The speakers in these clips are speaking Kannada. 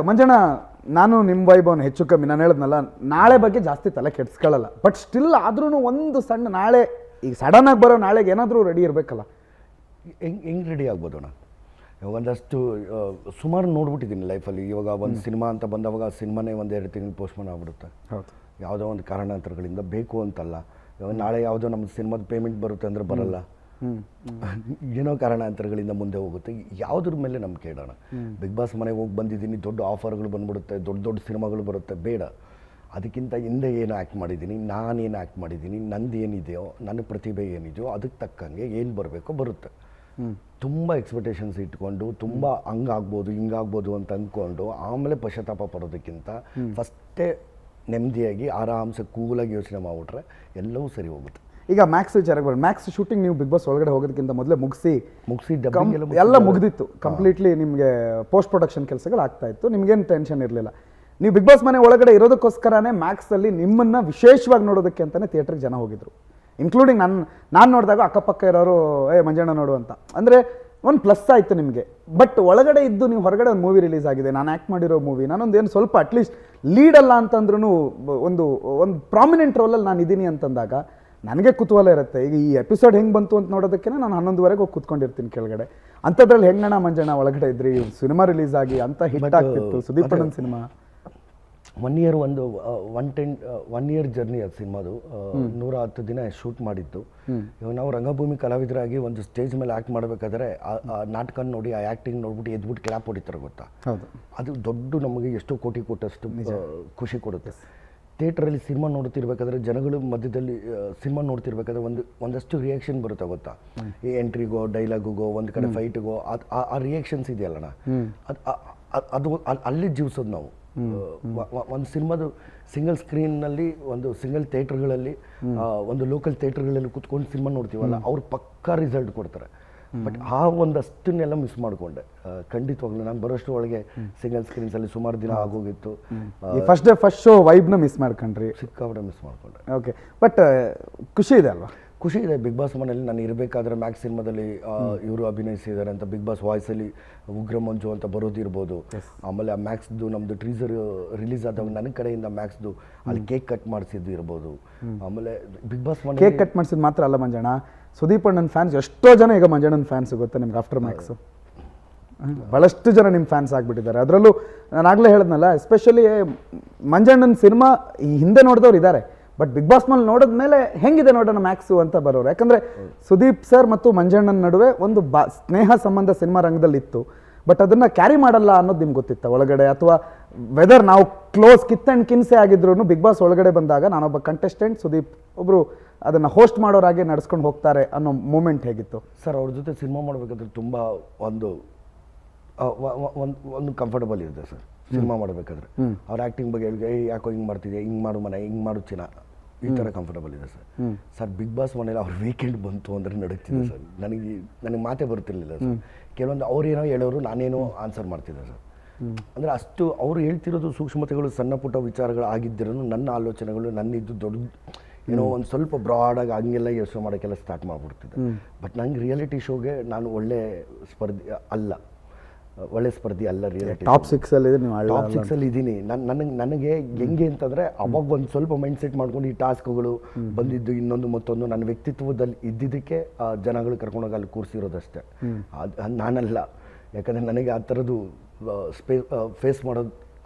ಮಂಜಣ್ಣ, ನಾನು ನಿಮ್ಮ ವೈಭವನ ಹೆಚ್ಚು ಕಮ್ಮಿ ನಾನು ಹೇಳಿದ್ನಲ್ಲ, ನಾಳೆ ಬಗ್ಗೆ ಜಾಸ್ತಿ ತಲೆ ಕೆಡ್ಸ್ಕೊಳ್ಳಲ್ಲ. ಬಟ್ ಸ್ಟಿಲ್ ಆದ್ರೂ ಒಂದು ಸಣ್ಣ ನಾಳೆ, ಈಗ ಸಡನ್ ಆಗಿ ಬರೋ ನಾಳೆಗೆ ಏನಾದರೂ ರೆಡಿ ಇರಬೇಕಲ್ಲ. ಹೆಂಗೆ ರೆಡಿ ಆಗ್ಬೋದಣ್ಣ? ಒಂದಷ್ಟು ಸುಮಾರು ನೋಡ್ಬಿಟ್ಟಿದ್ದೀನಿ ಲೈಫಲ್ಲಿ. ಇವಾಗ ಒಂದು ಸಿನಿಮಾ ಅಂತ ಬಂದವಾಗ ಸಿನಿಮಾನೇ ಒಂದೆರಡು ತಿಂಗಳು ಪೋಸ್ಟ್ಪೋನ್ ಆಗ್ಬಿಡುತ್ತೆ. ಹೌದು, ಯಾವುದೋ ಒಂದು ಕಾರಣಾಂತರಗಳಿಂದ ಬೇಕು ಅಂತಲ್ಲ. ಇವಾಗ ನಾಳೆ ಯಾವುದೋ ನಮ್ಮ ಸಿನಿಮಾದ ಪೇಮೆಂಟ್ ಬರುತ್ತೆ ಅಂದರೆ ಬರಲ್ಲ, ಏನೋ ಕಾರಣಾಂತರಗಳಿಂದ ಮುಂದೆ ಹೋಗುತ್ತೆ. ಯಾವುದ್ರ ಮೇಲೆ ನಂಬಿಕೆ ಇಡೋಣ? ಬಿಗ್ ಬಾಸ್ ಮನೆಗೆ ಹೋಗಿ ಬಂದಿದ್ದೀನಿ, ದೊಡ್ಡ ಆಫರ್ಗಳು ಬಂದ್ಬಿಡುತ್ತೆ, ದೊಡ್ಡ ದೊಡ್ಡ ಸಿನಿಮಾಗಳು ಬರುತ್ತೆ, ಬೇಡ. ಅದಕ್ಕಿಂತ ಹಿಂದೆ ಏನು ಆ್ಯಕ್ಟ್ ಮಾಡಿದ್ದೀನಿ, ನಾನೇನು ಆ್ಯಕ್ಟ್ ಮಾಡಿದ್ದೀನಿ, ನಂದು ಏನಿದೆಯೋ, ನನ್ನ ಪ್ರತಿಭೆ ಏನಿದೆಯೋ ಅದಕ್ಕೆ ತಕ್ಕಂಗೆ ಏನು ಬರಬೇಕೋ ಬರುತ್ತೆ. ತುಂಬ ಎಕ್ಸ್ಪೆಕ್ಟೇಷನ್ಸ್ ಇಟ್ಕೊಂಡು ತುಂಬ ಹಂಗಾಗ್ಬೋದು ಹಿಂಗಾಗ್ಬೋದು ಅಂತ ಅಂದ್ಕೊಂಡು ಆಮೇಲೆ ಪಶ್ಚಾತ್ತಾಪ ಪಡೋದಕ್ಕಿಂತ ಫಸ್ಟೇ ನೆಮ್ಮದಿಯಾಗಿ ಆರಾಮ್ಸೆ ಕೂಲಾಗಿ ಯೋಚನೆ ಮಾಡಿಬಿಟ್ರೆ ಎಲ್ಲವೂ ಸರಿ ಹೋಗುತ್ತೆ. ಈಗ ಮ್ಯಾಕ್ಸ್ ವಿಚಾರಕ್ಕೆ ಬರೋಣ. ಮ್ಯಾಕ್ಸ್ ಶೂಟಿಂಗ್ ನೀವು ಬಿಗ್ ಬಾಸ್ ಒಳಗಡೆ ಹೋಗೋದಕ್ಕಿಂತ ಮೊದಲೇ ಮುಗಿಸಿ ಎಲ್ಲ ಮುಗ್ದಿತ್ತು ಕಂಪ್ಲೀಟ್ಲಿ. ನಿಮಗೆ ಪೋಸ್ಟ್ ಪ್ರೊಡಕ್ಷನ್ ಕೆಲಸಗಳು ಆಗ್ತಾ ಇತ್ತು, ನಿಮಗೇನು ಟೆನ್ಷನ್ ಇರಲಿಲ್ಲ. ನೀವು ಬಿಗ್ ಬಾಸ್ ಮನೆ ಒಳಗಡೆ ಇರೋದಕ್ಕೋಸ್ಕರನೇ ಮ್ಯಾಕ್ಸಲ್ಲಿ ನಿಮ್ಮನ್ನು ವಿಶೇಷವಾಗಿ ನೋಡೋದಕ್ಕೆ ಅಂತಲೇ ಥಿಯೇಟ್ರಿಗೆ ಜನ ಹೋಗಿದ್ರು, ಇನ್ಕ್ಲೂಡಿಂಗ್ ನಾನು ನೋಡಿದಾಗ ಅಕ್ಕಪಕ್ಕ ಇರೋರು ಮಂಜಣ್ಣ ನೋಡು ಅಂತ. ಅಂದರೆ ಒಂದು ಪ್ಲಸ್ ಆಯಿತು ನಿಮಗೆ. ಬಟ್ ಒಳಗಡೆ ಇದ್ದು ನೀವು ಹೊರಗಡೆ ಒಂದು ಮೂವಿ ರಿಲೀಸ್ ಆಗಿದೆ, ನಾನು ಆ್ಯಕ್ಟ್ ಮಾಡಿರೋ ಮೂವಿ, ನಾನೊಂದು ಏನು ಸ್ವಲ್ಪ ಅಟ್ಲೀಸ್ಟ್ ಲೀಡಲ್ಲ ಅಂತಂದ್ರೂ ಒಂದು ಪ್ರಾಮಿನೆಂಟ್ ರೋಲಲ್ಲಿ ನಾನು ಇದ್ದೀನಿ ಅಂತಂದಾಗ ನನಗೆ ಕುತೂಹಲ ಇರುತ್ತೆ. ಈಗ ಈ ಎಪಿಸೋಡ್ ಹೆಂಗೆ ಬಂತು ಅಂತ ನೋಡೋದಕ್ಕೆ ನಾನು 11:30 ಹೋಗಿ ಕೂತ್ಕೊಂಡಿರ್ತೀನಿ ಕೆಳಗಡೆ. ಅಂಥದ್ರಲ್ಲಿ ಹೆಂಗಣ್ಣ ಮಂಜಣ್ಣ ಒಳಗಡೆ ಇದ್ರಿ, ಸಿನಿಮಾ ರಿಲೀಸ್ ಆಗಿ ಅಂತ ಹಿಟ್ ಆಗ್ತಿತ್ತು ಸುದೀಪ್ ಅಣ್ಣನ cinema. 1 year one year journey ಅದು ಸಿನಿಮಾದು. 110 ದಿನ ಶೂಟ್ ಮಾಡಿದ್ದು. ಇವಾಗ ನಾವು ರಂಗಭೂಮಿ ಕಲಾವಿದರಾಗಿ ಒಂದು ಸ್ಟೇಜ್ ಮೇಲೆ ಆ್ಯಕ್ಟ್ ಮಾಡಬೇಕಾದ್ರೆ ಆ ನಾಟಕ ನೋಡಿ, ಆ ಆ್ಯಕ್ಟಿಂಗ್ ನೋಡ್ಬಿಟ್ಟು ಎದ್ಬಿಟ್ಟು ಕ್ಲಾಪ್ ಹೊಡಿತಾರೆ ಗೊತ್ತಾ? ಹೌದು, ಅದು ದೊಡ್ಡ ನಮಗೆ ಎಷ್ಟೋ ಕೋಟಿ ಕೊಟ್ಟಷ್ಟು ಖುಷಿ ಕೊಡುತ್ತೆ. ಥಿಯೇಟ್ರಲ್ಲಿ ಸಿನಿಮಾ ನೋಡ್ತಿರ್ಬೇಕಾದ್ರೆ ಜನಗಳು ಮಧ್ಯದಲ್ಲಿ ಸಿನಿಮಾ ನೋಡ್ತಿರ್ಬೇಕಾದ್ರೆ ಒಂದಷ್ಟು ರಿಯಾಕ್ಷನ್ ಬರುತ್ತೆ ಗೊತ್ತಾ? ಈ ಎಂಟ್ರಿಗೋ ಡೈಲಾಗಿಗೋ ಒಂದು ಕಡೆ ಫೈಟ್ಗೋ ಆ ರಿಯಾಕ್ಷನ್ಸ್ ಇದೆಯಲ್ಲಣ್ಣ, ಅದು ಅಲ್ಲಿ ಜೀವಿಸೋದು ನಾವು. ಒಂದು ಸಿನಿಮಾದು ಸಿಂಗಲ್ ಸ್ಕ್ರೀನ್ನಲ್ಲಿ, ಒಂದು ಸಿಂಗಲ್ ಥಿಯೇಟ್ರ್ಗಳಲ್ಲಿ, ಒಂದು ಲೋಕಲ್ ಥಿಯೇಟ್ರ್ಗಳಲ್ಲಿ ಕುತ್ಕೊಂಡು ಸಿನಿಮಾ ನೋಡ್ತೀವಲ್ಲ, ಅವ್ರು ಪಕ್ಕಾ ರಿಸಲ್ಟ್ ಕೊಡ್ತಾರೆ. ಬಟ್ ಆ ಒಂದಷ್ಟನ್ನೆಲ್ಲ ಮಿಸ್ ಮಾಡಿಕೊಂಡೆ ಖಂಡಿತವಾಗ್ಲೂ. ನಾನು ಬರೋಷ್ಟು ಒಳಗೆ ಸಿಂಗಲ್ ಸ್ಕ್ರೀನ್ಸಲ್ಲಿ ಸುಮಾರು ದಿನ ಆಗೋಗಿತ್ತು. ಫಸ್ಟ್ ಶೋ ವೈಬ್ನ ಮಿಸ್ ಮಾಡ್ಕೊಂಡ್ರಿ, ಸಿಕ್ಕಾಪಟ್ಟೆ ಮಿಸ್ ಮಾಡಿಕೊಂಡೆ. ಓಕೆ, ಬಟ್ ಖುಷಿ ಇದೆ ಅಲ್ವಾ? ಖುಷಿ ಇದೆ. ಬಿಗ್ ಬಾಸ್ ಮನೆಯಲ್ಲಿ ನಾನು ಇರಬೇಕಾದ್ರೆ ಮ್ಯಾಕ್ಸ್ ಸಿನಿಮಾದಲ್ಲಿ ಇವರು ಅಭಿನಯಿಸಿದ್ದಾರೆ ಅಂತ, ಬಿಗ್ ಬಾಸ್ ವಾಯ್ಸಲ್ಲಿ ಉಗ್ರ ಮಂಜು ಅಂತ ಬರೋದಿರ್ಬೋದು. ಆಮೇಲೆ ಆ ಮ್ಯಾಕ್ಸ್ದು ನಮ್ಮದು ಟ್ರೀಸರ್ ರಿಲೀಸ್ ಆದಾಗ ನನ್ನ ಕಡೆಯಿಂದ ಮ್ಯಾಕ್ಸ್ದು ಅಲ್ಲಿ ಕೇಕ್ ಕಟ್ ಮಾಡಿಸಿದ್ದು ಇರ್ಬೋದು. ಆಮೇಲೆ ಬಿಗ್ ಬಾಸ್ ಮನೆ ಕೇಕ್ ಕಟ್ ಮಾಡಿಸಿದ್ದು ಮಾತ್ರ ಅಲ್ಲ ಮಂಜಣ್ಣ, ಸುದೀಪ್ ಅಣ್ಣನ ಫ್ಯಾನ್ಸ್ ಎಷ್ಟೋ ಜನ ಈಗ ಮಂಜಣ್ಣನ ಫ್ಯಾನ್ಸ್ ಗೊತ್ತಾ ನಿಮ್ಗೆ? ಆಫ್ಟರ್ ಮ್ಯಾಕ್ಸು ಭಾಳಷ್ಟು ಜನ ನಿಮ್ಮ ಫ್ಯಾನ್ಸ್ ಆಗಿಬಿಟ್ಟಿದ್ದಾರೆ. ಅದರಲ್ಲೂ ನಾನು ಆಗಲೇ ಹೇಳಿದ್ನಲ್ಲ, ಎಸ್ಪೆಷಲಿ ಮಂಜಣ್ಣನ ಸಿನಿಮಾ ಈ ಹಿಂದೆ ನೋಡಿದವ್ರು ಇದ್ದಾರೆ, ಬಟ್ ಬಿಗ್ ಬಾಸ್ ಮೇಲೆ ನೋಡಿದ್ಮೇಲೆ ಹೆಂಗಿದೆ ನೋಡೋಣ ಮ್ಯಾಕ್ಸು ಅಂತ ಬರೋರು. ಯಾಕಂದರೆ ಸುದೀಪ್ ಸರ್ ಮತ್ತು ಮಂಜಣ್ಣನ ನಡುವೆ ಒಂದು ಸ್ನೇಹ ಸಂಬಂಧ ಸಿನಿಮಾ ರಂಗದಲ್ಲಿ ಇತ್ತು, ಬಟ್ ಅದನ್ನು ಕ್ಯಾರಿ ಮಾಡಲ್ಲ ಅನ್ನೋದು ನಿಮ್ಗೆ ಗೊತ್ತಿತ್ತ ಒಳಗಡೆ? ಅಥವಾ ವೆದರ್ ನಾವು ಕ್ಲೋಸ್ ಕಿತ್ ಆ್ಯಂಡ್ ಕಿನ್ಸೆ ಆಗಿದ್ರು ಬಿಗ್ ಬಾಸ್ ಒಳಗಡೆ ಬಂದಾಗ ನಾನೊಬ್ಬ ಕಂಟೆಸ್ಟೆಂಟ್, ಸುದೀಪ್ ಒಬ್ಬರು ಅದನ್ನು ಹೋಸ್ಟ್ ಮಾಡೋರಾಗೆ ನಡೆಸ್ಕೊಂಡು ಹೋಗ್ತಾರೆ ಅನ್ನೋ ಮೂಮೆಂಟ್ ಹೇಗಿತ್ತು ಸರ್? ಅವ್ರ ಜೊತೆ ಸಿನಿಮಾ ಮಾಡಬೇಕಾದ್ರೆ ತುಂಬ ಒಂದು ಕಂಫರ್ಟಬಲ್ ಇದೆ ಸರ್ ಸಿನಿಮಾ ಮಾಡಬೇಕಾದ್ರೆ. ಅವ್ರ ಆ್ಯಕ್ಟಿಂಗ್ ಬಗ್ಗೆ ಯಾಕೋ ಹಿಂಗೆ ಮಾಡ್ತಿದ್ದೆ, ಹಿಂಗೆ ಮಾಡು ಮನೆ, ಹಿಂಗೆ ಮಾಡು ಚಿನ್ನ, ಈ ಥರ ಕಂಫರ್ಟಬಲ್ ಇದೆ ಸರ್. ಸರ್ ಬಿಗ್ ಬಾಸ್ ಮನೇಲಿ ಅವ್ರ ವೀಕೆಂಡ್ ಬಂತು ಅಂದರೆ ನಡುಗ್ತಿದೆ ಸರ್. ನನಗೆ ಮಾತೇ ಬರ್ತಿರ್ಲಿಲ್ಲ ಸರ್. ಕೆಲವೊಂದು ಅವ್ರೇನೋ ಹೇಳೋರು, ನಾನೇನೋ ಆನ್ಸರ್ ಮಾಡ್ತಿದ್ದೆ ಸರ್. ಅಂದರೆ ಅಷ್ಟು ಅವ್ರು ಹೇಳ್ತಿರೋದು ಸೂಕ್ಷ್ಮತೆಗಳು, ಸಣ್ಣ ಪುಟ್ಟ ವಿಚಾರಗಳು ಆಗಿದ್ದಿರೋ ನನ್ನ ಆಲೋಚನೆಗಳು ನನ್ನಿದ್ದು ದೊಡ್ಡ ಏನೋ ಒಂದು ಸ್ವಲ್ಪ ಬ್ರಾಡಾಗಿ ಹಂಗೆಲ್ಲ ಯೋಚನೆ ಮಾಡೋಕ್ಕೆಲ್ಲ ಸ್ಟಾರ್ಟ್ ಮಾಡಿಬಿಡ್ತಿದ್ದೆ. ಬಟ್ ನಂಗೆ ರಿಯಾಲಿಟಿ ಶೋಗೆ ನಾನು ಒಳ್ಳೆ ಸ್ಪರ್ಧಿ ಅಲ್ಲ. ರಿಯಾಲಿಟಿ ಟಾಪ್ 6 ಇದ್ದೀನಿ. ನನಗೆ ಹೆಂಗೆ ಅಂತಂದರೆ ಅವಾಗ ಒಂದು ಸ್ವಲ್ಪ ಮೈಂಡ್ ಸೆಟ್ ಮಾಡ್ಕೊಂಡು ಈ ಟಾಸ್ಕ್ಗಳು ಬಂದಿದ್ದು ಇನ್ನೊಂದು ಮತ್ತೊಂದು ನನ್ನ ವ್ಯಕ್ತಿತ್ವದಲ್ಲಿ ಇದ್ದಿದ್ದಕ್ಕೆ ಜನಗಳು ಕರ್ಕೊಂಡೋಗಿ ಅಲ್ಲಿ ಕೂರಿಸಿರೋದಷ್ಟೇ. ನಾನಲ್ಲ, ಯಾಕಂದರೆ ನನಗೆ ಆ ಥರದ್ದು ಫೇಸ್ ಮಾಡೋದು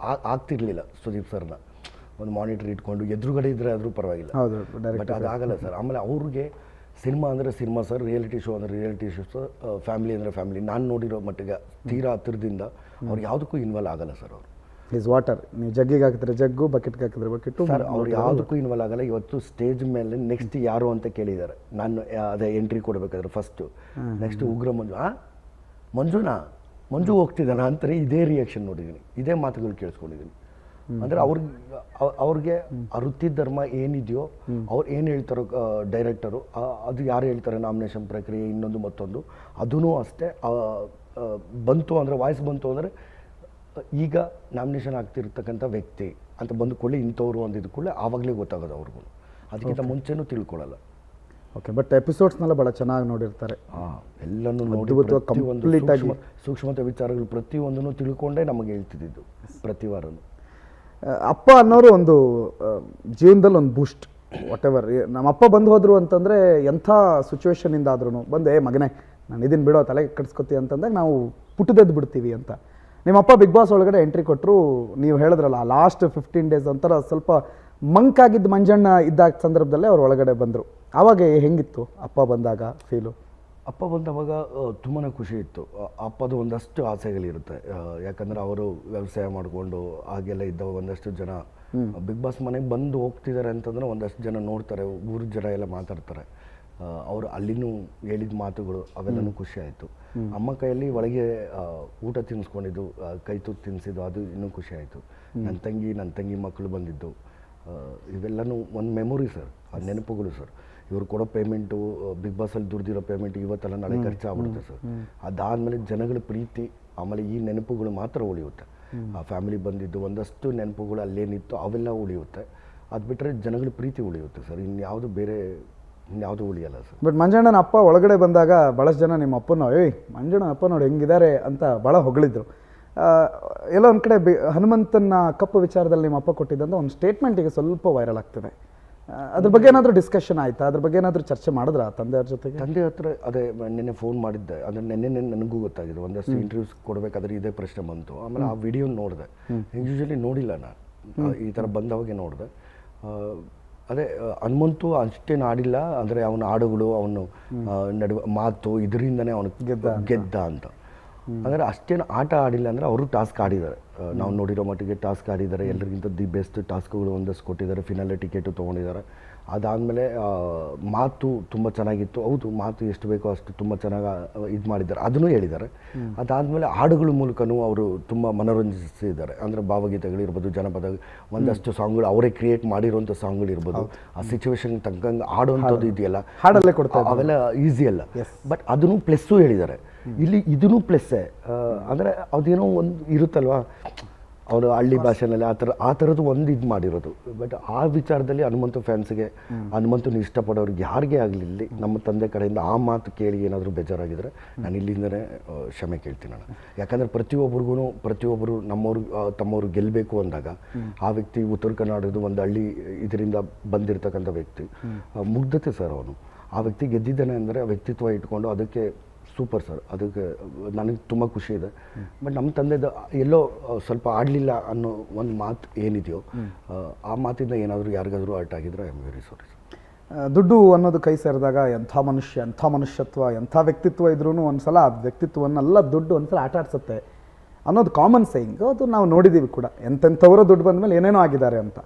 ಆಗ್ತಿರ್ಲಿಲ್ಲ ಸುದೀಪ್ ಸರ್ನ. ಒಂದು ಮಾನಿಟರ್ ಇಟ್ಕೊಂಡು ಎದುರುಗಡೆ ಇದ್ದರೆ ಆದರೂ ಪರವಾಗಿಲ್ಲ, ಬಟ್ ಅದಾಗಲ್ಲ ಸರ್. ಆಮೇಲೆ ಅವ್ರಿಗೆ ಸಿನಿಮಾ ಅಂದರೆ ಸಿನಿಮಾ ಸರ್, ರಿಯಾಲಿಟಿ ಶೋ ಅಂದರೆ ರಿಯಾಲಿಟಿ ಶೋ ಸರ್, ಫ್ಯಾಮಿಲಿ ಅಂದರೆ ಫ್ಯಾಮಿಲಿ. ನಾನು ನೋಡಿರೋ ಮಟ್ಟಿಗೆ ತೀರಾ ಹತ್ತಿರದಿಂದ ಅವ್ರು ಯಾವುದಕ್ಕೂ ಇನ್ವಾಲ್ವ್ ಆಗಲ್ಲ ಸರ್. ಅವರು ಈಸ್ ವಾಟರ್, ನೀವು ಜಗ್ಗಿಗೆ ಹಾಕಿದ್ರೆ ಜಗ್ಗು, ಬಕೆಟ್ಗೆ ಹಾಕಿದ್ರೆ ಬಕೆಟು ಸರ್. ಅವ್ರು ಯಾವುದಕ್ಕೂ ಇನ್ವಾಲ್ವ್ ಆಗಲ್ಲ. ಇವತ್ತು ಸ್ಟೇಜ್ ಮೇಲೆ ನೆಕ್ಸ್ಟ್ ಯಾರು ಅಂತ ಕೇಳಿದ್ದಾರೆ, ನಾನು ಅದೇ ಎಂಟ್ರಿ ಕೊಡಬೇಕಾದ್ರೆ ಫಸ್ಟು ನೆಕ್ಸ್ಟ್ ಉಗ್ರ ಮಂಜು ಹೋಗ್ತಿದ್ದಾನ ಅಂತಾರೆ. ಇದೇ ರಿಯಾಕ್ಷನ್ ನೋಡಿದ್ದೀನಿ, ಇದೇ ಮಾತುಗಳು ಕೇಳಿಸ್ಕೊಂಡಿದ್ದೀನಿ. ಅಂದರೆ ಅವ್ರಿಗೆ ವೃತ್ತಿ ಧರ್ಮ ಏನಿದೆಯೋ, ಅವ್ರು ಏನು ಹೇಳ್ತಾರೋ ಡೈರೆಕ್ಟರು, ಅದು ಯಾರು ಹೇಳ್ತಾರೆ ನಾಮಿನೇಷನ್ ಪ್ರಕ್ರಿಯೆ ಇನ್ನೊಂದು ಮತ್ತೊಂದು, ಅದೂ ಅಷ್ಟೇ. ಬಂತು ಅಂದರೆ ವಾಯ್ಸ್ ಬಂತು ಅಂದರೆ ಈಗ ನಾಮಿನೇಷನ್ ಆಗ್ತಿರ್ತಕ್ಕಂಥ ವ್ಯಕ್ತಿ ಅಂತ ಬಂದುಕೊಳ್ಳಿ ಇಂಥವ್ರು ಅಂದಿದ್ದು ಕೂಡ ಆವಾಗಲೇ ಗೊತ್ತಾಗೋದು ಅವ್ರಿಗೂ. ಅದಕ್ಕಿಂತ ಮುಂಚೆನೂ ತಿಳ್ಕೊಳ್ಳಲ್ಲ. ಓಕೆ, ಬಟ್ ಎಪಿಸೋಡ್ಸ್ನೆಲ್ಲ ಭಾಳ ಚೆನ್ನಾಗಿ ನೋಡಿರ್ತಾರೆ. ಎಲ್ಲನೂ ನೋಡಿ ಅದ್ಭುತವಾಗಿ ಪ್ರತಿಯೊಂದು complete ಆಗಿ. ಸೂಕ್ಷ್ಮತೆ ವಿಚಾರಗಳು ಪ್ರತಿಯೊಂದನ್ನು ತಿಳ್ಕೊಂಡೇ ನಮಗೆ ಹೇಳ್ತಿದ್ದು ಪ್ರತಿ ವಾರನೂ. ಅಪ್ಪ ಅನ್ನೋರು ಒಂದು ಜೀವನದಲ್ಲಿ ಒಂದು ಬೂಸ್ಟ್, ವಾಟ್ ಎವರ್. ನಮ್ಮ ಅಪ್ಪ ಬಂದು ಹೋದ್ರು ಅಂತಂದರೆ ಎಂಥ ಸಿಚುವೇಶನಿಂದ ಆದ್ರೂ ಬಂದೆ ಮಗನೇ ನಾನು ಇದನ್ನು ಬಿಡೋ ತಲೆ ಕಟ್ಸ್ಕೊತಿ ಅಂತಂದಾಗ ನಾವು ಪುಟ್ಟದೆದ್ದು ಬಿಡ್ತೀವಿ ಅಂತ. ನಿಮ್ಮಪ್ಪ ಬಿಗ್ ಬಾಸ್ ಒಳಗಡೆ ಎಂಟ್ರಿ ಕೊಟ್ಟರು, ನೀವು ಹೇಳಿದ್ರಲ್ಲ ಲಾಸ್ಟ್ 15 ಡೇಸ್ ಒಂಥರ ಸ್ವಲ್ಪ ಮಂಕಾಗಿದ್ದು ಮಂಜಣ್ಣ ಇದ್ದ ಸಂದರ್ಭದಲ್ಲೇ ಅವ್ರು ಒಳಗಡೆ ಬಂದರು. ಆವಾಗ ಹೆಂಗಿತ್ತು ಅಪ್ಪ ಬಂದಾಗ ಫೀಲು? ಅಪ್ಪ ಬಂದವಾಗ ತುಂಬಾ ಖುಷಿ ಇತ್ತು. ಅಪ್ಪದು ಒಂದಷ್ಟು ಆಸೆಗಳಿರುತ್ತೆ, ಯಾಕಂದರೆ ಅವರು ವ್ಯವಸಾಯ ಮಾಡಿಕೊಂಡು ಹಾಗೆಲ್ಲ ಇದ್ದ ಒಂದಷ್ಟು ಜನ ಬಿಗ್ ಬಾಸ್ ಮನೆಗೆ ಬಂದು ಹೋಗ್ತಿದ್ದಾರೆ ಅಂತಂದರೆ ಒಂದಷ್ಟು ಜನ ನೋಡ್ತಾರೆ, ಊರ ಜನ ಎಲ್ಲ ಮಾತಾಡ್ತಾರೆ. ಅವರು ಅಲ್ಲಿನೂ ಹೇಳಿದ ಮಾತುಗಳು ಅವೆಲ್ಲನೂ ಖುಷಿ ಆಯಿತು. ಅಮ್ಮ ಕೈಯಲ್ಲಿ ಒಳಗೆ ಊಟ ತಿನ್ನಿಸ್ಕೊಂಡಿದ್ದು, ಕೈ ತುತ್ತು ತಿನ್ನಿಸಿದ್ದು, ಅದು ಇನ್ನೂ ಖುಷಿ ಆಯಿತು. ನನ್ನ ತಂಗಿ ಮಕ್ಕಳು ಬಂದಿದ್ದು, ಇವೆಲ್ಲನೂ ಒಂದು ಮೆಮೊರಿ ಸರ್, ಆ ನೆನಪುಗಳು ಸರ್. ಇವರು ಕೊಡೋ ಪೇಮೆಂಟು, ಬಿಗ್ ಬಾಸಲ್ಲಿ ದುಡ್ದಿರೋ ಪೇಮೆಂಟ್ ಇವತ್ತೆಲ್ಲ ನಾಳೆ ಖರ್ಚಾಗ್ಬಿಡುತ್ತೆ ಸರ್. ಅದಾದಮೇಲೆ ಜನಗಳ ಪ್ರೀತಿ, ಆಮೇಲೆ ಈ ನೆನಪುಗಳು ಮಾತ್ರ ಉಳಿಯುತ್ತೆ. ಆ ಫ್ಯಾಮಿಲಿ ಬಂದಿದ್ದು ಒಂದಷ್ಟು ನೆನಪುಗಳು ಅಲ್ಲೇನಿತ್ತು ಅವೆಲ್ಲ ಉಳಿಯುತ್ತೆ. ಅದು ಬಿಟ್ಟರೆ ಜನಗಳ ಪ್ರೀತಿ ಉಳಿಯುತ್ತೆ ಸರ್, ಇನ್ಯಾವುದು ಬೇರೆ ಇನ್ಯಾವುದು ಉಳಿಯಲ್ಲ ಸರ್. ಬಟ್ ಮಂಜಣ್ಣನ ಅಪ್ಪ ಒಳಗಡೆ ಬಂದಾಗ ಭಾಳಷ್ಟು ಜನ ನಿಮ್ಮ ಅಪ್ಪನ ಮಂಜಣ್ಣ ಅಪ್ಪ ನೋಡಿ ಹೆಂಗಿದ್ದಾರೆ ಅಂತ ಭಾಳ ಹೊಗಳಿದ್ರು. ಎಲ್ಲ ಒಂದು ಕಡೆ ಹನುಮಂತನ ಕಪ್ಪು ವಿಚಾರದಲ್ಲಿ ನಿಮ್ಮ ಅಪ್ಪ ಕೊಟ್ಟಿದ್ದಂಥ ಒಂದು ಸ್ಟೇಟ್ಮೆಂಟ್ ಈಗ ಸ್ವಲ್ಪ ವೈರಲ್ ಆಗ್ತಿದೆ. ಅದ್ರ ಬಗ್ಗೆ ಏನಾದರೂ ಡಿಸ್ಕಷನ್ ಆಯಿತಾ? ಅದ್ರ ಬಗ್ಗೆ ಏನಾದರೂ ಚರ್ಚೆ ಮಾಡಿದ್ರಾ ತಂದೆಯವ್ರ ಜೊತೆಗೆ? ತಂದೆ ಹತ್ರ ಅದೇ ನಿನ್ನೆ ಫೋನ್ ಮಾಡಿದ್ದೆ, ಅಂದರೆ ನಿನ್ನೆ ನನಗೂ ಗೊತ್ತಾಗಿದೆ. ಒಂದಷ್ಟು ಇಂಟರ್ವ್ಯೂಸ್ ಕೊಡಬೇಕಾದ್ರೆ ಇದೇ ಪ್ರಶ್ನೆ ಬಂತು. ಆಮೇಲೆ ಆ ವಿಡಿಯೋ ನೋಡಿದೆ, ಯೂಶ್ವಲಿ ನೋಡಿಲ್ಲ ನಾನು, ಈ ಥರ ಬಂದವಾಗೆ ನೋಡಿದೆ. ಅದೇ ಹನುಮಂತು ಅಷ್ಟೇನು ಆಡಿಲ್ಲ, ಅಂದರೆ ಅವನ ಹಾಡುಗಳು, ಅವನು ನಡುವೆ ಮಾತು, ಇದರಿಂದನೇ ಅವನು ಗೆದ್ದ ಅಂತ. ಅಂದರೆ ಅಷ್ಟೇನು ಆಟ ಆಡಿಲ್ಲ ಅಂದರೆ ಅವರು ಟಾಸ್ಕ್ ಆಡಿದ್ದಾರೆ. ನಾವು ನೋಡಿರೋ ಮಟ್ಟಿಗೆ ಟಾಸ್ಕ್ ಆಡಿದ್ದಾರೆ, ಎಲ್ಲರಿಗಿಂತ ದಿ ಬೆಸ್ಟ್ ಟಾಸ್ಕ್ಗಳು ಒಂದಷ್ಟು ಕೊಟ್ಟಿದ್ದಾರೆ, ಫಿನಾಲೆ ಟಿಕೆಟು ತೊಗೊಂಡಿದ್ದಾರೆ. ಅದಾದಮೇಲೆ ಮಾತು ತುಂಬ ಚೆನ್ನಾಗಿತ್ತು. ಹೌದು, ಮಾತು ಎಷ್ಟು ಬೇಕೋ ಅಷ್ಟು ತುಂಬ ಚೆನ್ನಾಗಿ ಇದು ಮಾಡಿದ್ದಾರೆ, ಅದನ್ನು ಹೇಳಿದ್ದಾರೆ. ಅದಾದಮೇಲೆ ಹಾಡುಗಳ ಮೂಲಕನೂ ಅವರು ತುಂಬ ಮನೋರಂಜಿಸಿದ್ದಾರೆ. ಅಂದರೆ ಭಾವಗೀತೆಗಳಿರ್ಬೋದು, ಜನಪದ ಒಂದಷ್ಟು ಸಾಂಗ್ಗಳು ಅವರೇ ಕ್ರಿಯೇಟ್ ಮಾಡಿರುವಂಥ ಸಾಂಗ್ಗಳಿರ್ಬೋದು, ಆ ಸಿಚುವೇಶನ್ಗೆ ತಕ್ಕಂಗೆ ಆಡುವಂಥದ್ದು ಇದೆಯಲ್ಲ, ಹಾಡಲ್ಲೇ ಕೊಡ್ತಾ ಅವೆಲ್ಲ ಈಸಿ ಅಲ್ಲ. ಬಟ್ ಅದನ್ನು ಪ್ಲಸ್ಸು ಹೇಳಿದ್ದಾರೆ. ಇಲ್ಲಿ ಇದೂ ಪ್ಲಸ್ಸೇ, ಅಂದರೆ ಅದೇನೋ ಒಂದು ಇರುತ್ತಲ್ವ, ಅವರು ಹಳ್ಳಿ ಭಾಷೆನಲ್ಲಿ ಆ ಥರದ್ದು ಒಂದು ಇದು ಮಾಡಿರೋದು. ಬಟ್ ಆ ವಿಚಾರದಲ್ಲಿ ಹನುಮಂತು ಫ್ಯಾನ್ಸ್ಗೆ, ಹನುಮಂತನ ಇಷ್ಟಪಡೋರಿಗೆ ಯಾರಿಗೇ ಆಗಲಿ ಇಲ್ಲಿ ನಮ್ಮ ತಂದೆ ಕಡೆಯಿಂದ ಆ ಮಾತು ಕೇಳಿ ಏನಾದರೂ ಬೇಜಾರಾಗಿದ್ದರೆ ನಾನು ಇಲ್ಲಿಂದನೇ ಕ್ಷಮೆ ಕೇಳ್ತೀನಿ ನಾನು. ಯಾಕಂದರೆ ಪ್ರತಿಯೊಬ್ಬರು ನಮ್ಮವ್ರು ತಮ್ಮವರು ಗೆಲ್ಲಬೇಕು ಅಂದಾಗ ಆ ವ್ಯಕ್ತಿ ಉತ್ತರ ಕರ್ನಾಟಕದ ಒಂದು ಹಳ್ಳಿ ಇದರಿಂದ ಬಂದಿರತಕ್ಕಂಥ ವ್ಯಕ್ತಿ, ಮುಗ್ಧತೆ ಸರ್ ಅವನು. ಆ ವ್ಯಕ್ತಿ ಗೆದ್ದಿದ್ದಾನೆ ಅಂದರೆ ವ್ಯಕ್ತಿತ್ವ ಇಟ್ಕೊಂಡು ಅದಕ್ಕೆ ಸೂಪರ್ ಸರ್, ಅದಕ್ಕೆ ನನಗೆ ತುಂಬ ಖುಷಿ ಇದೆ. ಬಟ್ ನಮ್ಮ ತಂದೆದು ಎಲ್ಲೋ ಸ್ವಲ್ಪ ಆಡಲಿಲ್ಲ ಅನ್ನೋ ಒಂದು ಮಾತು ಏನಿದೆಯೋ, ಆ ಮಾತಿಂದ ಏನಾದರೂ ಯಾರಿಗಾದರೂ ಹರ್ಟ್ ಆಗಿದ್ರೆ I am very sorry sir. ದುಡ್ಡು ಅನ್ನೋದು ಕೈ ಸೇರಿದಾಗ ಎಂಥ ಮನುಷ್ಯತ್ವ, ಎಂಥ ವ್ಯಕ್ತಿತ್ವ ಇದ್ರೂ ಒಂದ್ಸಲ ಆ ವ್ಯಕ್ತಿತ್ವವನ್ನೆಲ್ಲ ದುಡ್ಡು ಒಂದ್ಸಲ ಆಟ ಆಡ್ಸುತ್ತೆ ಅನ್ನೋದು ಕಾಮನ್ ಸೇಯಿಂಗ್. ಅದು ನಾವು ನೋಡಿದ್ದೀವಿ ಕೂಡ, ಎಂತೆಂಥವರೋ ದುಡ್ಡು ಬಂದಮೇಲೆ ಏನೇನೋ ಆಗಿದ್ದಾರೆ ಅಂತ.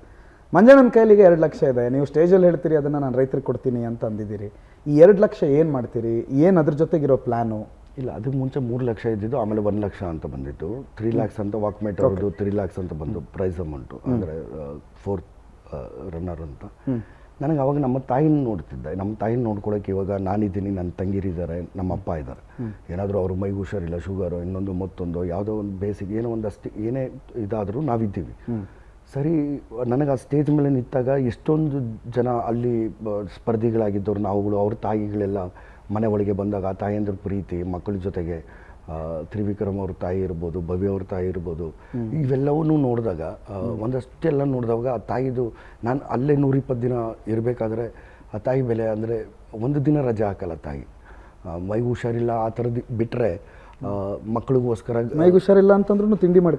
ಮಂಜಣ್ಣನ ಕೈಲಿಗೆ 2 ಲಕ್ಷ ಇದೆ, ನೀವು ಸ್ಟೇಜಲ್ಲಿ ಹೇಳ್ತೀರಿ ಅದನ್ನು ನಾನು ರೈತರಿಗೆ ಕೊಡ್ತೀನಿ ಅಂತ ಅಂದಿದ್ದೀರಿ. ಈ 2 ಲಕ್ಷ ಏನು ಮಾಡ್ತೀರಿ, ಏನು ಅದ್ರ ಜೊತೆಗಿರೋ ಪ್ಲ್ಯಾನು? ಇಲ್ಲ, ಅದಕ್ಕೆ ಮುಂಚೆ 3 ಲಕ್ಷ ಇದ್ದಿದ್ದು, ಆಮೇಲೆ 1 ಲಕ್ಷ ಅಂತ ಬಂದಿತ್ತು. 3 ಲ್ಯಾಕ್ಸ್ ಅಂತ ವಾಕ್ಮೇಟ್ ಅವ್ರದ್ದು 3 ಲ್ಯಾಕ್ಸ್ ಅಂತ ಬಂದು ಪ್ರೈಸ್ ಅಮೌಂಟು, ಅಂದರೆ 4th ರನ್ನರ್ ಅಂತ. ನನಗೆ ಅವಾಗ ನಮ್ಮ ತಾಯಿನ ನೋಡ್ತಿದ್ದೆ. ನಮ್ಮ ತಾಯಿನ ನೋಡ್ಕೊಳಕ್ಕೆ ಇವಾಗ ನಾನಿದ್ದೀನಿ, ನನ್ನ ತಂಗಿರಿದ್ದಾರೆ, ನಮ್ಮ ಅಪ್ಪ ಇದ್ದಾರೆ. ಏನಾದರೂ ಅವ್ರ ಮೈಗೆ ಹುಷಾರಿಲ್ಲ, ಶುಗರು, ಇನ್ನೊಂದು ಮತ್ತೊಂದು ಯಾವುದೋ ಒಂದು ಬೇಸಿಗೆ ಏನೋ ಒಂದಷ್ಟು ಏನೇ ಇದಾದರೂ ನಾವಿದ್ದೀವಿ. ಸರಿ, ನನಗೆ ಆ ಸ್ಟೇಜ್ ಮೇಲೆ ನಿಂತಾಗ ಎಷ್ಟೊಂದು ಜನ ಅಲ್ಲಿ ಸ್ಪರ್ಧಿಗಳಾಗಿದ್ದವ್ರು ನಾವುಗಳು, ಅವ್ರ ತಾಯಿಗಳೆಲ್ಲ ಮನೆ ಒಳಗೆ ಬಂದಾಗ ಆ ತಾಯಿಯಂದ್ರ ಪ್ರೀತಿ, ಮಕ್ಕಳ ಜೊತೆಗೆ ತ್ರಿವಿಕ್ರಮ್ ಅವ್ರ ತಾಯಿ ಇರ್ಬೋದು, ಭವ್ಯ ಅವ್ರ ತಾಯಿ ಇರ್ಬೋದು, ಇವೆಲ್ಲವನ್ನೂ ನೋಡಿದಾಗ ಒಂದಷ್ಟೆಲ್ಲ ನೋಡಿದಾಗ ಆ ತಾಯಿದು, ನಾನು ಅಲ್ಲೇ 120 ದಿನ ಇರಬೇಕಾದ್ರೆ ಆ ತಾಯಿ ಬೆಲೆ, ಅಂದರೆ ಒಂದು ದಿನ ರಜೆ ಹಾಕಲ್ಲ ತಾಯಿ. ಮೈಗೆ ಹುಷಾರಿಲ್ಲ ಆ ಥರದ್ದು ಬಿಟ್ಟರೆ ಮಕ್ಕಳಿಗೋಸ್ಕರ, ಮೈಗೆ ಹುಷಾರಿಲ್ಲ ಅಂತಂದ್ರೂ ತಿಂಡಿ ಮಾಡಿ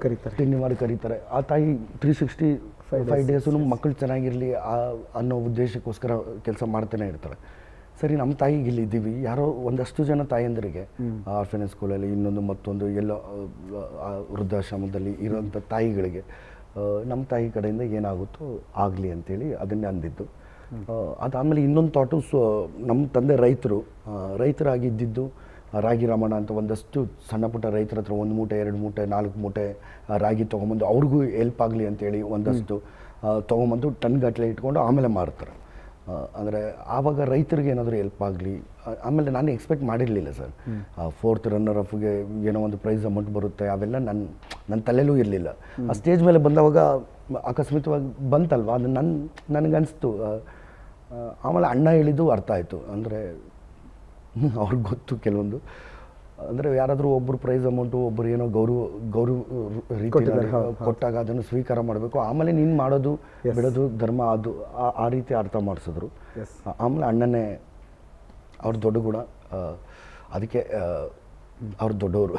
ಕರೀತಾರೆ. ಆ ತಾಯಿ 365 ಡೇಸು ಮಕ್ಕಳು ಚೆನ್ನಾಗಿರಲಿ ಅನ್ನೋ ಉದ್ದೇಶಕ್ಕೋಸ್ಕರ ಕೆಲಸ ಮಾಡ್ತಾನೆ ಇರ್ತಾರೆ. ಸರಿ, ನಮ್ಮ ತಾಯಿಗೆ ಇಲ್ಲಿದ್ದೀವಿ, ಯಾರೋ ಒಂದಷ್ಟು ಜನ ತಾಯಂದರಿಗೆ ಆರ್ಫನೇಜ್ ಸ್ಕೂಲಲ್ಲಿ, ಇನ್ನೊಂದು ಮತ್ತೊಂದು ಎಲ್ಲೋ ವೃದ್ಧಾಶ್ರಮದಲ್ಲಿ ಇರೋಂಥ ತಾಯಿಗಳಿಗೆ ನಮ್ಮ ತಾಯಿ ಕಡೆಯಿಂದ ಏನಾಗುತ್ತೋ ಆಗಲಿ ಅಂತೇಳಿ ಅದನ್ನೇ ಅಂದಿದ್ದು. ಅದಾದಮೇಲೆ ಇನ್ನೊಂದು ಥಾಟು, ನಮ್ಮ ತಂದೆ ರೈತರಾಗಿದ್ದಿದ್ದು, ರಾಗಿ ರಮಣ ಅಂತ ಒಂದಷ್ಟು ಸಣ್ಣ ಪುಟ್ಟ ರೈತರ ಹತ್ರ 1 ಮೂಟೆ 2 ಮೂಟೆ 4 ಮೂಟೆ ರಾಗಿ ತೊಗೊಂಬಂದು ಅವ್ರಿಗೂ ಹೆಲ್ಪ್ ಆಗಲಿ ಅಂತೇಳಿ ಒಂದಷ್ಟು ತೊಗೊಂಬಂದು ಟನ್ಗಟ್ಟಲೆ ಇಟ್ಕೊಂಡು ಆಮೇಲೆ ಮಾರ್ತಾರೆ. ಅಂದರೆ ಆವಾಗ ರೈತರಿಗೆ ಏನಾದರೂ ಹೆಲ್ಪ್ ಆಗಲಿ. ಆಮೇಲೆ ನಾನು ಎಕ್ಸ್ಪೆಕ್ಟ್ ಮಾಡಿರಲಿಲ್ಲ ಸರ್, 4th ರನ್ನರ್ ಅಪ್ಗೆ ಏನೋ ಒಂದು ಪ್ರೈಸ್ ಅಮೌಂಟ್ ಬರುತ್ತೆ, ಅವೆಲ್ಲ ನನ್ನ ತಲೆಯಲ್ಲೂ ಇರಲಿಲ್ಲ. ಆ ಸ್ಟೇಜ್ ಮೇಲೆ ಬಂದವಾಗ ಅಕಸ್ಮಿತವಾಗಿ ಬಂತಲ್ವ, ಅದು ನನಗನ್ನಿಸ್ತು ಆಮೇಲೆ ಅಣ್ಣ ಹೇಳಿದ್ದು ಅರ್ಥ ಆಯಿತು. ಅಂದರೆ ಅವ್ರಿಗೆ ಗೊತ್ತು ಕೆಲವೊಂದು, ಅಂದರೆ ಯಾರಾದರೂ ಒಬ್ಬರು ಪ್ರೈಸ್ ಅಮೌಂಟು, ಒಬ್ಬರು ಏನೋ ಗೌರವ ರೀತಿ ಕೊಟ್ಟಾಗ ಅದನ್ನು ಸ್ವೀಕಾರ ಮಾಡಬೇಕು. ಆಮೇಲೆ ನೀನು ಮಾಡೋದು ಬಿಡೋದು ಧರ್ಮ, ಅದು ಆ ರೀತಿ ಅರ್ಥ ಮಾಡಿಸಿದ್ರು. ಆಮೇಲೆ ಅಣ್ಣನೇ ಅವ್ರ ದೊಡ್ಡ ಗುಣ, ಅದಕ್ಕೆ ಅವ್ರು ದೊಡ್ಡವರು.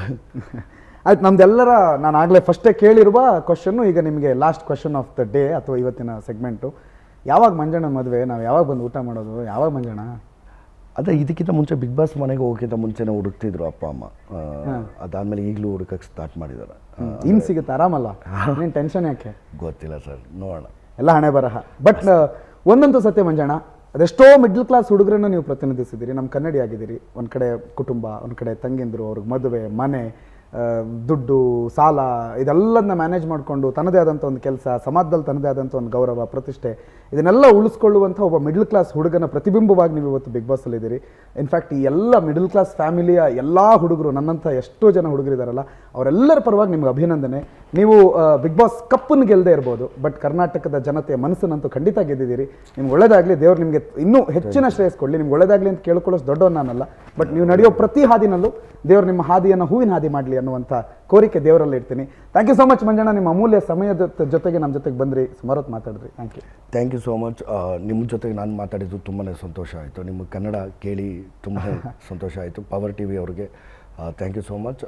ಆಯ್ತು, ನಮ್ದೆಲ್ಲರ ನಾನು ಆಗಲೇ ಫಸ್ಟೇ ಕೇಳಿರುವ ಕ್ವಶನ್ನು ಈಗ ನಿಮಗೆ last question of the day ಅಥವಾ ಇವತ್ತಿನ ಸೆಗ್ಮೆಂಟು. ಯಾವಾಗ ಮಂಜಣ್ಣ ಮದುವೆ, ನಾವು ಯಾವಾಗ ಬಂದು ಊಟ ಮಾಡೋದು, ಯಾವಾಗ ಮಂಜಣ್ಣ? ಅದೇ ಇದಕ್ಕಿಂತ ಮುಂಚೆ ಬಿಗ್ ಬಾಸ್ ಮನೆಗೆ ಹೋಗೋಕ್ಕಿಂತ ಮುಂಚೆನೇ ಹುಡುಕ್ತಿದ್ರು ಅಪ್ಪ ಅಮ್ಮ. ಅದಾದಮೇಲೆ ಈಗಲೂ ಹುಡುಕಕ್ಕೆ ಸ್ಟಾರ್ಟ್ ಮಾಡಿದ್ದಾರೆ. ಇನ್ನು ಸಿಗುತ್ತೆ ಆರಾಮಲ್ಲ, ನೀನು ಟೆನ್ಷನ್ ಯಾಕೆ? ಗೊತ್ತಿಲ್ಲ ಸರ್, ನೋಡೋಣ, ಎಲ್ಲ ಹಣೆ ಬರಹ. ಬಟ್ ಒಂದಂತೂ ಸತ್ಯ ಮಂಜಣ್ಣ, ಅದೆಷ್ಟೋ ಮಿಡ್ಲ್ ಕ್ಲಾಸ್ ಹುಡುಗರನ್ನು ನೀವು ಪ್ರತಿನಿಧಿಸಿದ್ದೀರಿ, ನಮ್ಮ ಕನ್ನಡಿ ಆಗಿದ್ದೀರಿ. ಒಂದು ಕಡೆ ಕುಟುಂಬ, ಒಂದು ಕಡೆ ತಂಗಿಂದರು, ಅವ್ರಿಗೆ ಮದುವೆ, ಮನೆ, ದುಡ್ಡು, ಸಾಲ, ಇದೆಲ್ಲದನ್ನ ಮ್ಯಾನೇಜ್ ಮಾಡಿಕೊಂಡು ತನ್ನದೇ ಆದಂಥ ಒಂದು ಕೆಲಸ, ಸಮಾಜದಲ್ಲಿ ತನ್ನದೇ ಆದಂಥ ಒಂದು ಗೌರವ, ಪ್ರತಿಷ್ಠೆ, ಇದನ್ನೆಲ್ಲ ಉಳಿಸ್ಕೊಳ್ಳುವಂಥ ಒಬ್ಬ ಮಿಡ್ಲ್ ಕ್ಲಾಸ್ ಹುಡುಗನ ಪ್ರತಿಬಿಂಬವಾಗಿ ನೀವು ಇವತ್ತು ಬಿಗ್ ಬಾಸಲ್ಲಿದ್ದೀರಿ. ಇನ್ಫ್ಯಾಕ್ಟ್ ಈ ಎಲ್ಲ ಮಿಡಲ್ ಕ್ಲಾಸ್ ಫ್ಯಾಮಿಲಿಯ ಎಲ್ಲ ಹುಡುಗರು, ನನ್ನಂಥ ಎಷ್ಟೋ ಜನ ಹುಡುಗರಿದ್ದಾರಲ್ಲ, ಅವರೆಲ್ಲರ ಪರವಾಗಿ ನಿಮ್ಗೆ ಅಭಿನಂದನೆ. ನೀವು ಬಿಗ್ ಬಾಸ್ ಕಪ್ಪನ್ನು ಗೆಲ್ಲದೆ ಇರ್ಬೋದು, ಬಟ್ ಕರ್ನಾಟಕದ ಜನತೆಯ ಮನಸ್ಸನ್ನಂತೂ ಖಂಡಿತ ಗೆದ್ದಿದ್ದೀರಿ. ನಿಮ್ಗೆ ಒಳ್ಳೇದಾಗಲಿ, ದೇವ್ರು ನಿಮಗೆ ಇನ್ನೂ ಹೆಚ್ಚಿನ ಶ್ರೇಯಸ್ ಕೊಡಲಿ. ನಿಮ್ಗೆ ಒಳ್ಳೇದಾಗಲಿ ಅಂತ ಕೇಳ್ಕೊಳ್ಳೋಷ್ಟು ದೊಡ್ಡವನು ನಾನಲ್ಲ, ಬಟ್ ನೀವು ನಡೆಯೋ ಪ್ರತಿ ಹಾದಿನಲ್ಲೂ ದೇವ್ರು ನಿಮ್ಮ ಹಾದಿಯನ್ನು ಹೂವಿನ ಹಾದಿ ಮಾಡಲಿ ಅನ್ನುವಂಥ ಕೋರಿಕೆ ದೇವರಲ್ಲಿ ಇಡ್ತೀನಿ. Thank you so much Manjanna, ನಿಮ್ಮ ಅಮೂಲ್ಯ ಸಮಯದ ಜೊತೆಗೆ ನಮ್ಮ ಜೊತೆಗೆ ಬಂದ್ರಿ, ಸುಮಾರು ಹೊತ್ತು ಮಾತಾಡಿದ್ರಿ. Thank you so much. ನಿಮ್ಮ ಜೊತೆಗೆ ನಾನು ಮಾತಾಡಿದ್ದು ತುಂಬಾ ಸಂತೋಷ ಆಯಿತು. ನಿಮ್ಮ ಕನ್ನಡ ಕೇಳಿ ತುಂಬ ಸಂತೋಷ ಆಯಿತು. ಪವರ್ ಟಿವಿ ಅವ್ರಿಗೆ ಥ್ಯಾಂಕ್ ಯು ಸೋ ಮಚ್.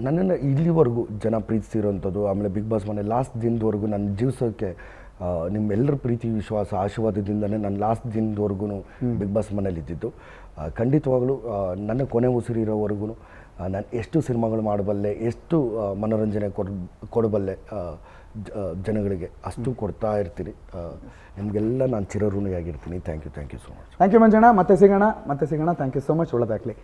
ನನ್ನನ್ನು ಇಲ್ಲಿವರೆಗೂ ಜನ ಪ್ರೀತಿಸಿರೋಂಥದ್ದು, ಆಮೇಲೆ ಬಿಗ್ ಬಾಸ್ ಮನೆ ಲಾಸ್ಟ್ ದಿನದವರೆಗೂ ನನ್ನ ಜೀವಿಸೋಕ್ಕೆ ನಿಮ್ಮೆಲ್ಲರ ಪ್ರೀತಿ, ವಿಶ್ವಾಸ, ಆಶೀರ್ವಾದದಿಂದನೇ ನಾನು ಲಾಸ್ಟ್ ದಿನದವರೆಗೂ ಬಿಗ್ ಬಾಸ್ ಮನೇಲಿ ಇದ್ದಿದ್ದು. ಖಂಡಿತವಾಗಲೂ ನನ್ನ ಕೊನೆ ಉಸಿರಿರೋವರೆಗೂ ನಾನು ಎಷ್ಟು ಸಿನಿಮಾಗಳು ಮಾಡಬಲ್ಲೆ, ಎಷ್ಟು ಮನೋರಂಜನೆ ಕೊಡಬಲ್ಲೆ ಜನಗಳಿಗೆ, ಅಷ್ಟು ಕೊಡ್ತಾ ಇರ್ತೀನಿ. ನಿಮಗೆಲ್ಲ ನಾನು ಚಿರಋಣಿಯಾಗಿರ್ತೀನಿ. Thank you so much. Thank you ಮಂಜಣ್ಣ. ಮತ್ತೆ ಸಿಗೋಣ. Thank you so much. ಒಳ್ಳೆದಾಗಲಿ.